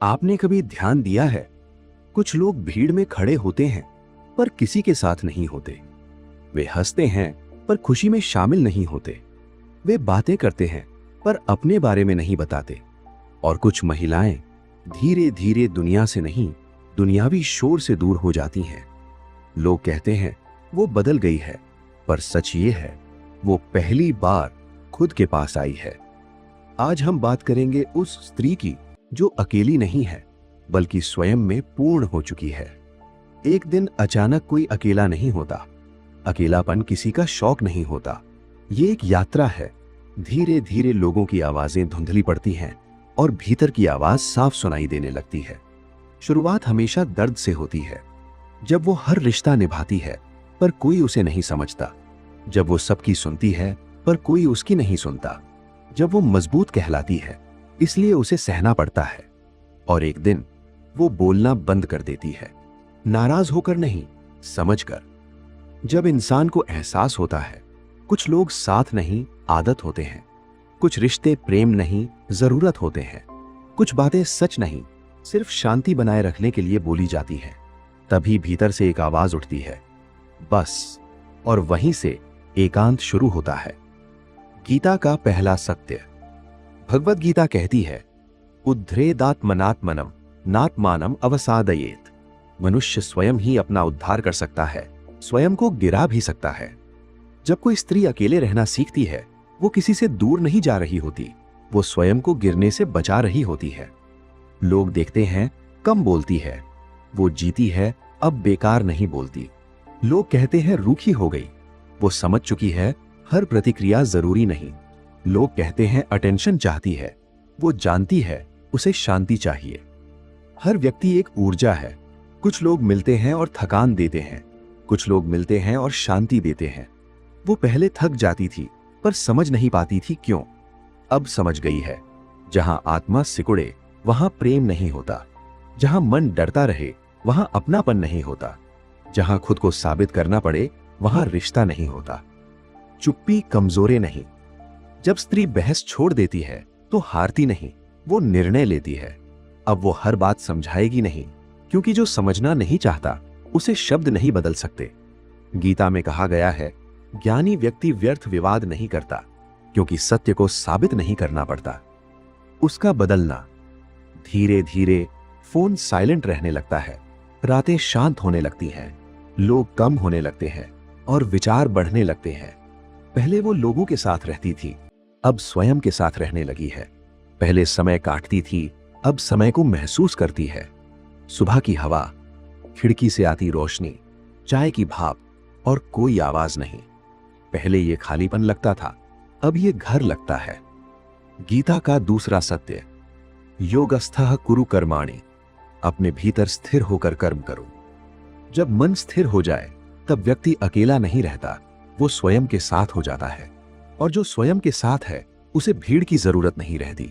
आपने कभी ध्यान दिया है, कुछ लोग भीड़ में खड़े होते हैं पर किसी के साथ नहीं होते। वे हंसते हैं पर खुशी में शामिल नहीं होते। वे बातें करते हैं पर अपने बारे में नहीं बताते। और कुछ महिलाएं धीरे धीरे दुनिया से नहीं, दुनियावी शोर से दूर हो जाती हैं। लोग कहते हैं वो बदल गई है, पर सच ये है वो पहली बार खुद के पास आई है। आज हम बात करेंगे उस स्त्री की जो अकेली नहीं है बल्कि स्वयं में पूर्ण हो चुकी है। एक दिन अचानक कोई अकेला नहीं होता। अकेलापन किसी का शौक नहीं होता। ये एक यात्रा है। धीरे धीरे लोगों की आवाजें धुंधली पड़ती हैं और भीतर की आवाज साफ सुनाई देने लगती है। शुरुआत हमेशा दर्द से होती है। जब वो हर रिश्ता निभाती है पर कोई उसे नहीं समझता। जब वो सबकी सुनती है पर कोई उसकी नहीं सुनता। जब वो मजबूत कहलाती है इसलिए उसे सहना पड़ता है। और एक दिन वो बोलना बंद कर देती है, नाराज होकर नहीं, समझकर। जब इंसान को एहसास होता है कुछ लोग साथ नहीं, आदत होते हैं। कुछ रिश्ते प्रेम नहीं, जरूरत होते हैं। कुछ बातें सच नहीं, सिर्फ शांति बनाए रखने के लिए बोली जाती है। तभी भीतर से एक आवाज उठती है, बस। और वहीं से एकांत शुरू होता है। गीता का पहला सत्य। भगवत गीता कहती है, उद्धरेदात्मनात्मनम नात्मानम अवसादयेत। मनुष्य स्वयं ही अपना उद्धार कर सकता है, स्वयं को गिरा भी सकता है। जब कोई स्त्री अकेले रहना सीखती है वो किसी से दूर नहीं जा रही होती, वो स्वयं को गिरने से बचा रही होती है। लोग देखते हैं कम बोलती है, वो जीती है, अब बेकार नहीं बोलती। लोग कहते हैं रूखी हो गई, वो समझ चुकी है हर प्रतिक्रिया जरूरी नहीं। लोग कहते हैं अटेंशन चाहती है, वो जानती है उसे शांति चाहिए। हर व्यक्ति एक ऊर्जा है। कुछ लोग मिलते हैं और थकान देते हैं, कुछ लोग मिलते हैं और शांति देते हैं। वो पहले थक जाती थी पर समझ नहीं पाती थी क्यों। अब समझ गई है, जहां आत्मा सिकुड़े वहां प्रेम नहीं होता। जहां मन डरता रहे वहां अपनापन नहीं होता। जहां खुद को साबित करना पड़े वहां रिश्ता नहीं होता। चुप्पी कमजोरी नहीं। जब स्त्री बहस छोड़ देती है तो हारती नहीं, वो निर्णय लेती है। अब वो हर बात समझाएगी नहीं, क्योंकि जो समझना नहीं चाहता उसे शब्द नहीं बदल सकते। गीता में कहा गया है, ज्ञानी व्यक्ति व्यर्थ विवाद नहीं करता, क्योंकि सत्य को साबित नहीं करना पड़ता, उसका बदलना। धीरे धीरे फोन साइलेंट रहने लगता है, रातें शांत होने लगती हैं, लोग कम होने लगते हैं और विचार बढ़ने लगते हैं। पहले वो लोगों के साथ रहती थी, अब स्वयं के साथ रहने लगी है। पहले समय काटती थी, अब समय को महसूस करती है। सुबह की हवा, खिड़की से आती रोशनी, चाय की भाप और कोई आवाज नहीं। पहले ये खालीपन लगता था, अब ये घर लगता है। गीता का दूसरा सत्य, योगस्थः कुरु कर्माणि। अपने भीतर स्थिर होकर कर्म करो। जब मन स्थिर हो जाए तब व्यक्ति अकेला नहीं रहता, वो स्वयं के साथ हो जाता है। और जो स्वयं के साथ है उसे भीड़ की जरूरत नहीं रहती।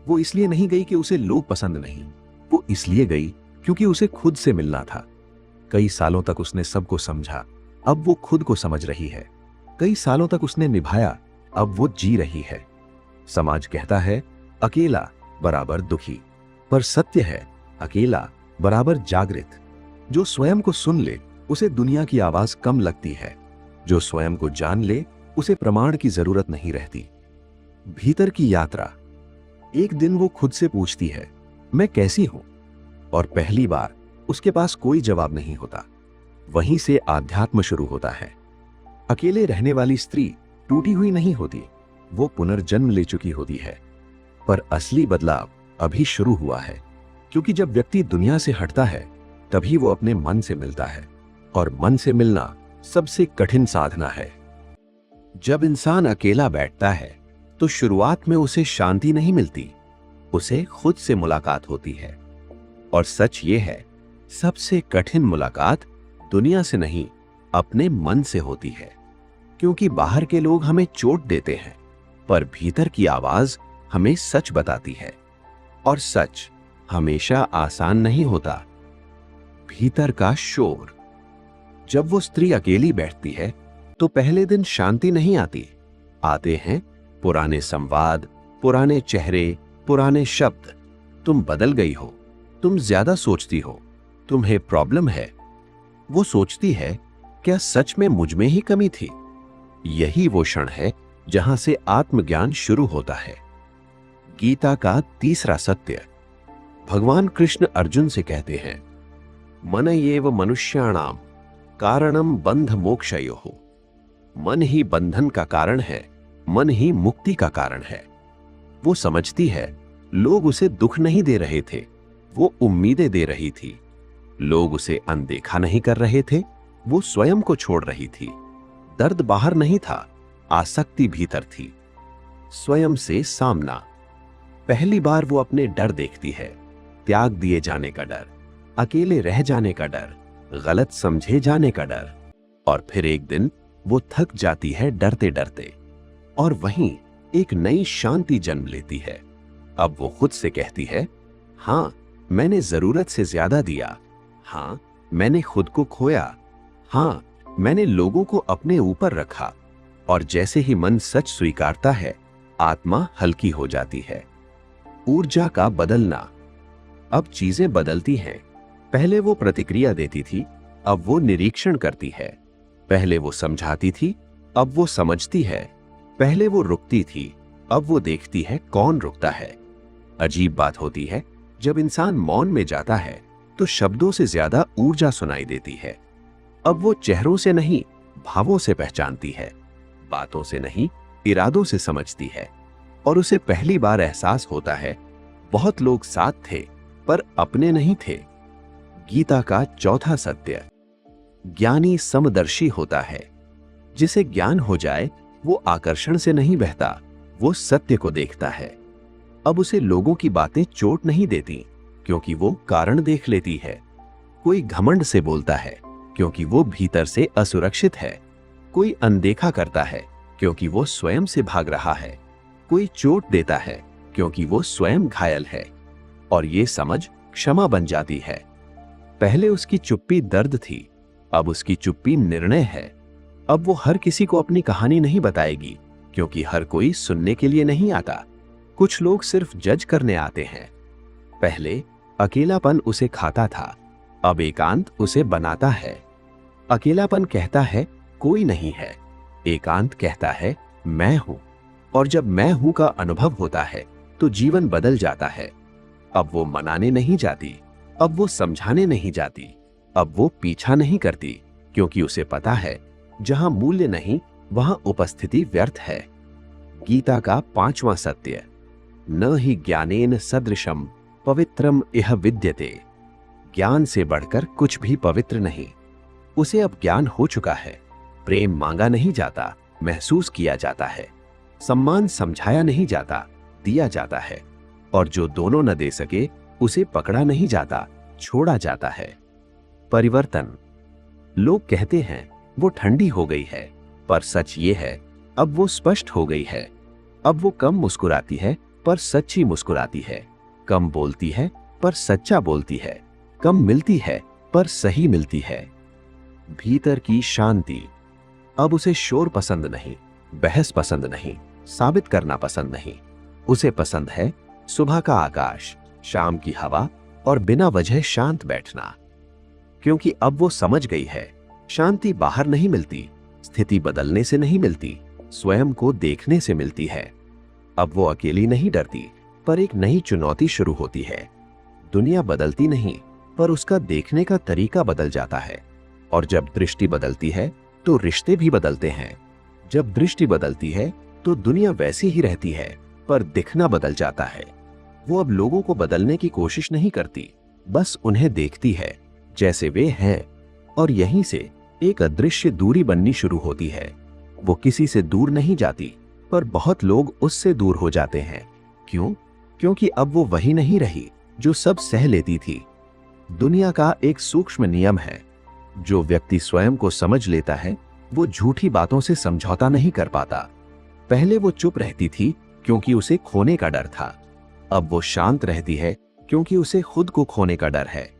वो इसलिए नहीं गई कि उसे लोग पसंद नहीं, वो इसलिए गई क्योंकि उसे खुद से मिलना था। कई सालों तक उसने सबको समझा, अब वो खुद को समझ रही है। कई सालों तक उसने निभाया, अब वो जी रही है। समाज कहता है अकेला बराबर दुखी, पर सत्य है अकेला बराबर जागृत। जो स्वयं को सुन ले उसे दुनिया की आवाज कम लगती है। जो स्वयं को जान ले उसे प्रमाण की जरूरत नहीं रहती। भीतर की यात्रा। एक दिन वो खुद से पूछती है, मैं कैसी हूं? और पहली बार उसके पास कोई जवाब नहीं होता। वहीं से आध्यात्म शुरू होता है। अकेले रहने वाली स्त्री टूटी हुई नहीं होती, वो पुनर्जन्म ले चुकी होती है। पर असली बदलाव अभी शुरू हुआ है, क्योंकि जब व्यक्ति दुनिया से हटता है तभी वो अपने मन से मिलता है। और मन से मिलना सबसे कठिन साधना है। जब इंसान अकेला बैठता है तो शुरुआत में उसे शांति नहीं मिलती, उसे खुद से मुलाकात होती है। और सच ये है, सबसे कठिन मुलाकात दुनिया से नहीं, अपने मन से होती है। क्योंकि बाहर के लोग हमें चोट देते हैं, पर भीतर की आवाज हमें सच बताती है। और सच हमेशा आसान नहीं होता। भीतर का शोर। जब वो स्त्री अकेली बैठती है तो पहले दिन शांति नहीं आती। आते हैं पुराने संवाद, पुराने चेहरे, पुराने शब्द। तुम बदल गई हो, तुम ज्यादा सोचती हो, तुम्हें प्रॉब्लम है। वो सोचती है, क्या सच में मुझ में ही कमी थी? यही वो क्षण है जहां से आत्मज्ञान शुरू होता है। गीता का तीसरा सत्य। भगवान कृष्ण अर्जुन से कहते हैं, मनयेव मनुष्याणाम कारणम बंध मोक्षयोः। मन ही बंधन का कारण है, मन ही मुक्ति का कारण है। वो समझती है, लोग उसे दुख नहीं दे रहे थे, वो उम्मीदें दे रही थी। लोग उसे अनदेखा नहीं कर रहे थे, वो स्वयं को छोड़ रही थी। दर्द बाहर नहीं था, आसक्ति भीतर थी। स्वयं से सामना। पहली बार वो अपने डर देखती है, त्याग दिए जाने का डर, अकेले रह जाने का डर, गलत समझे जाने का डर। और फिर एक दिन वो थक जाती है डरते डरते, और वहीं एक नई शांति जन्म लेती है। अब वो खुद से कहती है, हां, मैंने जरूरत से ज्यादा दिया, हां, मैंने खुद को खोया, हां, मैंने लोगों को अपने ऊपर रखा। और जैसे ही मन सच स्वीकारता है, आत्मा हल्की हो जाती है। ऊर्जा का बदलना। अब चीजें बदलती हैं। पहले वो प्रतिक्रिया देती थी, अब वो निरीक्षण करती है। पहले वो समझाती थी, अब वो समझती है। पहले वो रुकती थी, अब वो देखती है कौन रुकता है। अजीब बात होती है, जब इंसान मौन में जाता है तो शब्दों से ज्यादा ऊर्जा सुनाई देती है। अब वो चेहरों से नहीं, भावों से पहचानती है, बातों से नहीं, इरादों से समझती है। और उसे पहली बार एहसास होता है, बहुत लोग साथ थे पर अपने नहीं थे। गीता का चौथा सत्य। ज्ञानी समदर्शी होता है। जिसे ज्ञान हो जाए वो आकर्षण से नहीं बहता, वो सत्य को देखता है। अब उसे लोगों की बातें चोट नहीं देती, क्योंकि वो कारण देख लेती है। कोई घमंड से बोलता है, क्योंकि वो भीतर से असुरक्षित है। कोई अनदेखा करता है, क्योंकि वो स्वयं से भाग रहा है। कोई चोट देता है, क्योंकि वो स्वयं घायल है। और ये समझ क्षमा बन जाती है। पहले उसकी चुप्पी दर्द थी, अब उसकी चुप्पी निर्णय है। अब वो हर किसी को अपनी कहानी नहीं बताएगी, क्योंकि हर कोई सुनने के लिए नहीं आता। कुछ लोग सिर्फ जज करने आते हैं। पहले अकेलापन उसे खाता था, अब एकांत उसे बनाता है। अकेलापन कहता है कोई नहीं है, एकांत कहता है मैं हूं। और जब मैं हूं का अनुभव होता है तो जीवन बदल जाता है। अब वो मनाने नहीं जाती, अब वो समझाने नहीं जाती, अब वो पीछा नहीं करती, क्योंकि उसे पता है जहां मूल्य नहीं वहां उपस्थिति व्यर्थ है। गीता का पांचवां सत्य। न ही ज्ञानेन सदृशम पवित्रम इह विद्यते। ज्ञान से बढ़कर कुछ भी पवित्र नहीं। उसे अब ज्ञान हो चुका है। प्रेम मांगा नहीं जाता, महसूस किया जाता है। सम्मान समझाया नहीं जाता, दिया जाता है। और जो दोनों न दे सके उसे पकड़ा नहीं जाता, छोड़ा जाता है। परिवर्तन। लोग कहते हैं वो ठंडी हो गई है, पर सच ये है अब वो स्पष्ट हो गई है। अब वो कम मुस्कुराती है पर सच्ची मुस्कुराती है। कम बोलती है पर सच्चा बोलती है। कम मिलती है पर सही मिलती है। भीतर की शांति। अब उसे शोर पसंद नहीं, बहस पसंद नहीं, साबित करना पसंद नहीं। उसे पसंद है सुबह का आकाश, शाम की हवा और बिना वजह शांत बैठना। क्योंकि अब वो समझ गई है, शांति बाहर नहीं मिलती, स्थिति बदलने से नहीं मिलती, स्वयं को देखने से मिलती है। अब वो अकेली नहीं डरती, पर एक नई चुनौती शुरू होती है। दुनिया बदलती नहीं, पर उसका देखने का तरीका बदल जाता है। और जब दृष्टि बदलती है तो रिश्ते भी बदलते हैं। जब दृष्टि बदलती है तो दुनिया वैसी ही रहती है, पर दिखना बदल जाता है। वो अब लोगों को बदलने की कोशिश नहीं करती, बस उन्हें देखती है जैसे वे हैं। और यहीं से एक अदृश्य दूरी बननी शुरू होती है। वो किसी से दूर नहीं जाती, पर बहुत लोग उससे दूर हो जाते हैं। क्यों? क्योंकि अब वो वही नहीं रही जो सब सह लेती थी। दुनिया का एक सूक्ष्म नियम है, जो व्यक्ति स्वयं को समझ लेता है वो झूठी बातों से समझौता नहीं कर पाता। पहले वो चुप रहती थी क्योंकि उसे खोने का डर था। अब वो शांत रहती है क्योंकि उसे खुद को खोने का डर है।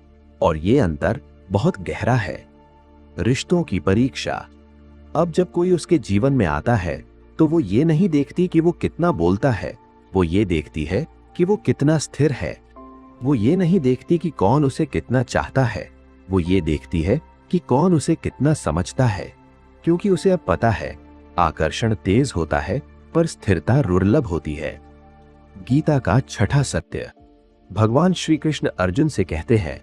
और ये अंतर बहुत गहरा है। रिश्तों की परीक्षा। अब जब कोई उसके जीवन में आता है तो वो ये नहीं देखती कि वो कितना बोलता है, वो ये देखती है कि वो कितना स्थिर है। वो ये नहीं देखती कि कौन उसे कितना चाहता है, वो ये देखती है कि कौन उसे कितना समझता है, क्योंकि उसे अब पता है आकर्षण तेज होता है पर स्थिरता दुर्लभ होती है। गीता का छठा सत्य। भगवान श्री कृष्ण अर्जुन से कहते हैं,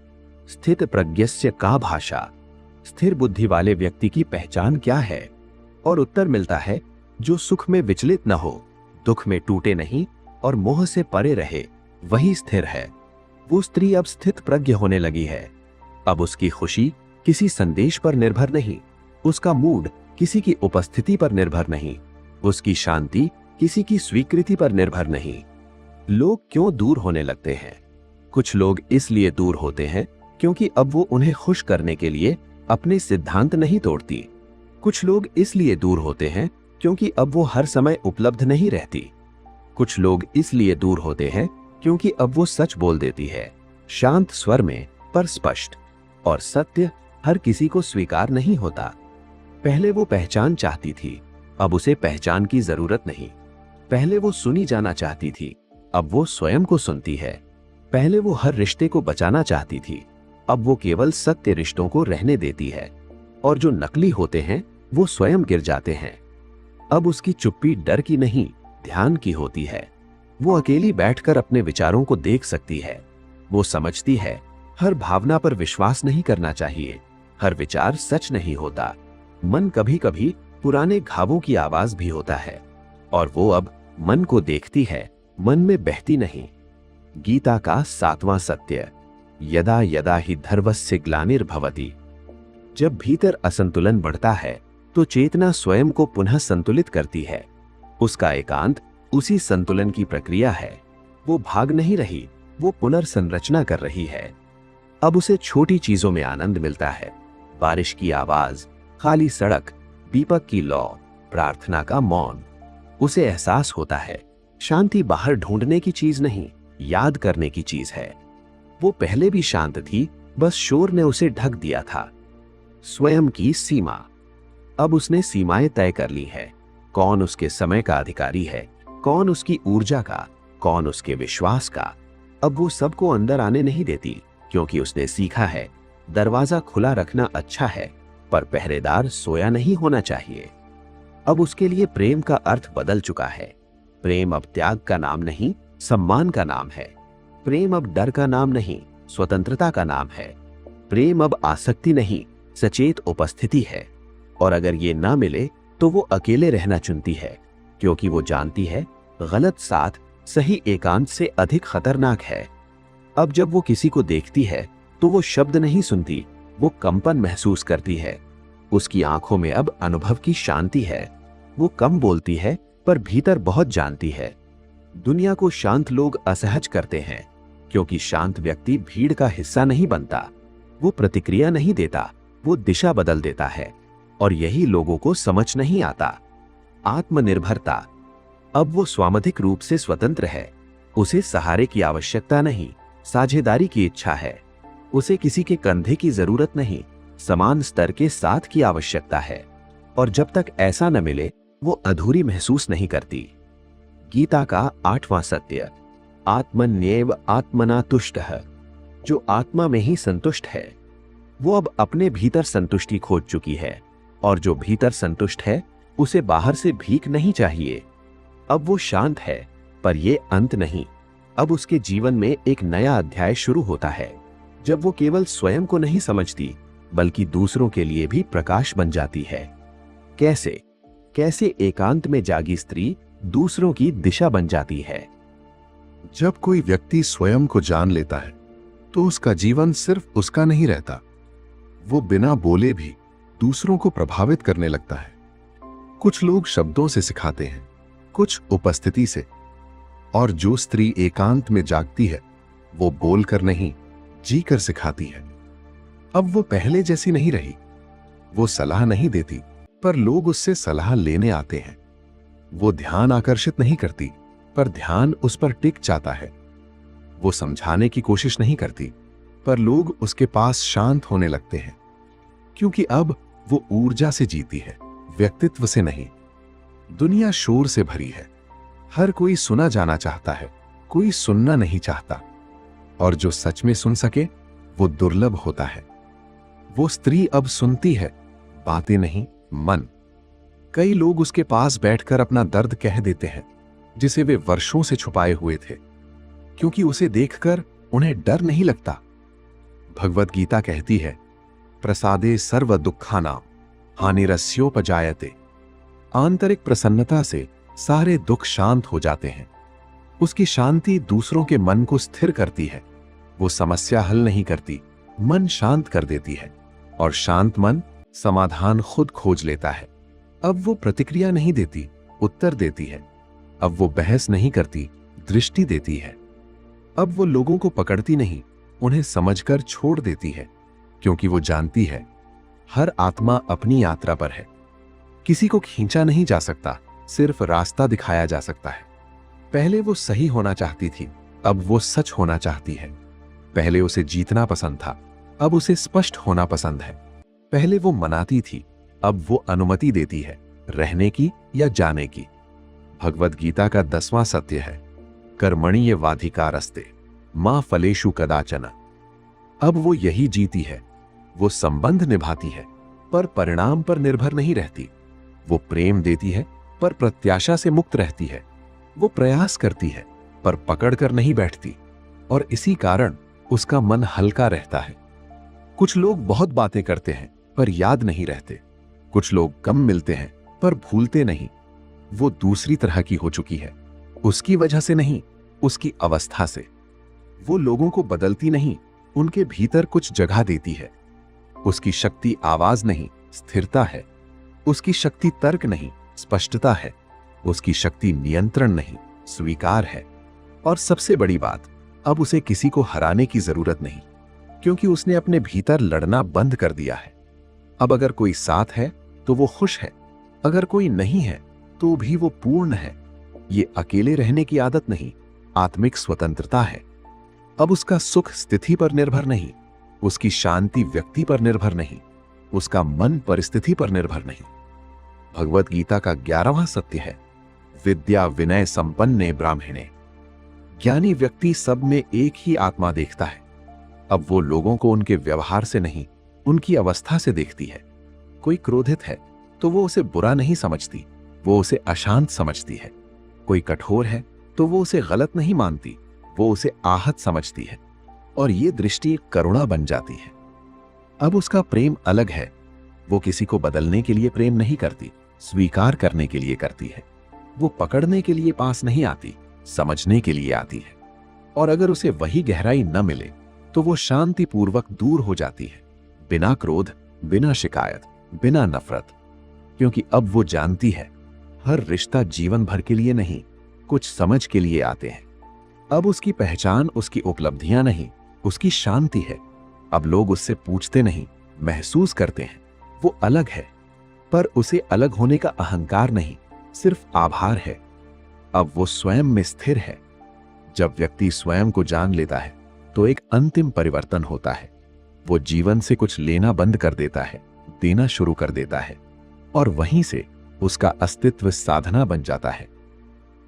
स्थित प्रज्ञस्य का भाषा, स्थिर बुद्धि वाले व्यक्ति की पहचान क्या है? और उत्तर मिलता है, जो सुख में विचलित न हो, दुख में टूटे नहीं और मोह से परे रहे, वही स्थिर है। वो स्त्री अब स्थित प्रज्ञ होने लगी है। अब उसकी खुशी किसी संदेश पर निर्भर नहीं, उसका मूड किसी की उपस्थिति पर निर्भर नहीं, उसकी शांति किसी की स्वीकृति पर निर्भर नहीं। लोग क्यों दूर होने लगते हैं? कुछ लोग इसलिए दूर होते हैं क्योंकि अब वो उन्हें खुश करने के लिए अपने सिद्धांत नहीं तोड़ती। कुछ लोग इसलिए दूर होते हैं क्योंकि अब वो हर समय उपलब्ध नहीं रहती। कुछ लोग इसलिए दूर होते हैं क्योंकि अब वो सच बोल देती है, शांत स्वर में पर स्पष्ट, और सत्य हर किसी को स्वीकार नहीं होता। पहले वो पहचान चाहती थी, अब उसे पहचान की जरूरत नहीं। पहले वो सुनी जाना चाहती थी, अब वो स्वयं को सुनती है। पहले वो हर रिश्ते को बचाना चाहती थी, अब वो केवल सत्य रिश्तों को रहने देती है। और जो नकली होते हैं वो स्वयं गिर जाते हैं। अब उसकी चुप्पी डर की नहीं, ध्यान की होती है। वो अकेली बैठकर अपने विचारों को देख सकती है। वो समझती है हर भावना पर विश्वास नहीं करना चाहिए, हर विचार सच नहीं होता। मन कभी कभी पुराने घावों की आवाज भी होता है, और वो अब मन को देखती है, मन में बहती नहीं। गीता का सातवां सत्य। यदा यदा ही धर्मस्य ग्लानिर्भवति। जब भीतर असंतुलन बढ़ता है तो चेतना स्वयं को पुनः संतुलित करती है। उसका एकांत उसी संतुलन की प्रक्रिया है। वो भाग नहीं रही, वो पुनर्संरचना कर रही है। अब उसे छोटी चीजों में आनंद मिलता है, बारिश की आवाज, खाली सड़क, दीपक की लौ, प्रार्थना का मौन। उसे एहसास होता है शांति बाहर ढूंढने की चीज नहीं, याद करने की चीज है। वो पहले भी शांत थी, बस शोर ने उसे ढक दिया था। स्वयं की सीमा। अब उसने सीमाएं तय कर ली है। कौन उसके समय का अधिकारी है, कौन उसकी ऊर्जा का, कौन उसके विश्वास का। अब वो सबको अंदर आने नहीं देती, क्योंकि उसने सीखा है दरवाजा खुला रखना अच्छा है, पर पहरेदार सोया नहीं होना चाहिए। अब उसके लिए प्रेम का अर्थ बदल चुका है। प्रेम अब त्याग का नाम नहीं, सम्मान का नाम है। प्रेम अब डर का नाम नहीं, स्वतंत्रता का नाम है। प्रेम अब आसक्ति नहीं, सचेत उपस्थिति है। और अगर ये ना मिले तो वो अकेले रहना चुनती है, क्योंकि वो जानती है गलत साथ सही एकांत से अधिक खतरनाक है। अब जब वो किसी को देखती है तो वो शब्द नहीं सुनती, वो कंपन महसूस करती है। उसकी आंखों में अब अनुभव की शांति है। वो कम बोलती है पर भीतर बहुत जानती है। दुनिया को शांत लोग असहज करते हैं, क्योंकि शांत व्यक्ति भीड़ का हिस्सा नहीं बनता। वो प्रतिक्रिया नहीं देता, वो दिशा बदल देता है, और यही लोगों को समझ नहीं आता। आत्मनिर्भरता। अब वो स्वामिक रूप से स्वतंत्र है। उसे सहारे की आवश्यकता नहीं, साझेदारी की इच्छा है। उसे किसी के कंधे की जरूरत नहीं, समान स्तर के साथ की आवश्यकता है। और जब तक ऐसा न मिले वो अधूरी महसूस नहीं करती। गीता का आठवां सत्य। आत्मन्येव आत्मना तुष्टः। जो आत्मा में ही संतुष्ट है वो अब अपने भीतर संतुष्टि खोज चुकी है, और जो भीतर संतुष्ट है उसे बाहर से भीख नहीं चाहिए। अब वो शांत है, पर ये अंत नहीं। अब उसके जीवन में एक नया अध्याय शुरू होता है, जब वो केवल स्वयं को नहीं समझती बल्कि दूसरों के लिए भी प्रकाश बन जाती है। कैसे? कैसे एकांत में जागी स्त्री दूसरों की दिशा बन जाती है। जब कोई व्यक्ति स्वयं को जान लेता है तो उसका जीवन सिर्फ उसका नहीं रहता, वो बिना बोले भी दूसरों को प्रभावित करने लगता है। कुछ लोग शब्दों से सिखाते हैं, कुछ उपस्थिति से, और जो स्त्री एकांत में जागती है वो बोलकर नहीं, जीकर सिखाती है। अब वो पहले जैसी नहीं रही। वो सलाह नहीं देती, पर लोग उससे सलाह लेने आते हैं। वो ध्यान आकर्षित नहीं करती, पर ध्यान उस पर टिक जाता है। वो समझाने की कोशिश नहीं करती, पर लोग उसके पास शांत होने लगते हैं, क्योंकि अब वो ऊर्जा से जीती है, व्यक्तित्व से नहीं। दुनिया शोर से भरी है। हर कोई सुना जाना चाहता है, कोई सुनना नहीं चाहता। और जो सच में सुन सके वो दुर्लभ होता है। वो स्त्री अब सुनती है, बातें नहीं, मन। कई लोग उसके पास बैठकर अपना दर्द कह देते हैं, जिसे वे वर्षों से छुपाए हुए थे, क्योंकि उसे देखकर उन्हें डर नहीं लगता। भगवत गीता कहती है, प्रसादे सर्व दुखानाम हानिरस्योपजायते। आंतरिक प्रसन्नता से सारे दुख शांत हो जाते हैं। उसकी शांति दूसरों के मन को स्थिर करती है। वो समस्या हल नहीं करती, मन शांत कर देती है, और शांत मन समाधान खुद खोज लेता है। अब वो प्रतिक्रिया नहीं देती, उत्तर देती है। अब वो बहस नहीं करती, दृष्टि देती है। अब वो लोगों को पकड़ती नहीं, उन्हें समझकर छोड़ देती है, क्योंकि वो जानती है हर आत्मा अपनी यात्रा पर है। किसी को खींचा नहीं जा सकता, सिर्फ रास्ता दिखाया जा सकता है। पहले वो सही होना चाहती थी, अब वो सच होना चाहती है। पहले उसे जीतना पसंद था, अब उसे स्पष्ट होना पसंद है। पहले वो मनाती थी, अब वो अनुमति देती है, रहने की या जाने की। भगवत गीता का 10वां सत्य है, कर्मणि वाधिकारस्ते मां फलेषु कदाचन। अब वो यही जीती है। वो संबंध निभाती है, पर परिणाम पर निर्भर नहीं रहती। वो प्रेम देती है, पर प्रत्याशा से मुक्त रहती है। वो प्रयास करती है, पर पकड़ कर नहीं बैठती, और इसी कारण उसका मन हल्का रहता है। कुछ लोग बहुत बातें करते हैं, पर याद नहीं रहते। कुछ लोग कम मिलते हैं, पर भूलते नहीं। वो दूसरी तरह की हो चुकी है, उसकी वजह से नहीं, उसकी अवस्था से। वो लोगों को बदलती नहीं, उनके भीतर कुछ जगह देती है। उसकी शक्ति आवाज नहीं, स्थिरता है। उसकी शक्ति तर्क नहीं, स्पष्टता है। उसकी शक्ति नियंत्रण नहीं, स्वीकार है। और सबसे बड़ी बात, अब उसे किसी को हराने की जरूरत नहीं, क्योंकि उसने अपने भीतर लड़ना बंद कर दिया है। अब अगर कोई साथ है तो वो खुश है, अगर कोई नहीं है तो भी वो पूर्ण है। ये अकेले रहने की आदत नहीं, आत्मिक स्वतंत्रता है। अब उसका सुख स्थिति पर निर्भर नहीं, उसकी शांति व्यक्ति पर निर्भर नहीं, उसका मन परिस्थिति पर निर्भर नहीं। भगवत गीता का 11वां सत्य है, विद्या विनय संपन्ने ब्राह्मणे। ज्ञानी व्यक्ति सब में एक ही आत्मा देखता है। अब वो लोगों को उनके व्यवहार से नहीं, उनकी अवस्था से देखती है। कोई क्रोधित है तो वो उसे बुरा नहीं समझती, वो उसे अशांत समझती है। कोई कठोर है तो वो उसे गलत नहीं मानती, वो उसे आहत समझती है। और ये दृष्टि करुणा बन जाती है। अब उसका प्रेम अलग है। वो किसी को बदलने के लिए प्रेम नहीं करती, स्वीकार करने के लिए करती है। वो पकड़ने के लिए पास नहीं आती, समझने के लिए आती है। और अगर उसे वही गहराई न मिले तो वो शांतिपूर्वक दूर हो जाती है, बिना क्रोध, बिना शिकायत, बिना नफरत। क्योंकि अब वो जानती है हर रिश्ता जीवन भर के लिए नहीं, कुछ समझ के लिए आते हैं। अब उसकी पहचान उसकी उपलब्धियां नहीं, उसकी शांति है। अब लोग उससे पूछते नहीं, महसूस करते हैं। वो अलग है, पर उसे अलग होने का अहंकार नहीं, सिर्फ आभार है। अब वो स्वयं में स्थिर है। जब व्यक्ति स्वयं को जान लेता है तो एक अंतिम परिवर्तन होता है। वो जीवन से कुछ लेना बंद कर देता है, देना शुरू कर देता है, और वहीं से उसका अस्तित्व साधना बन जाता है।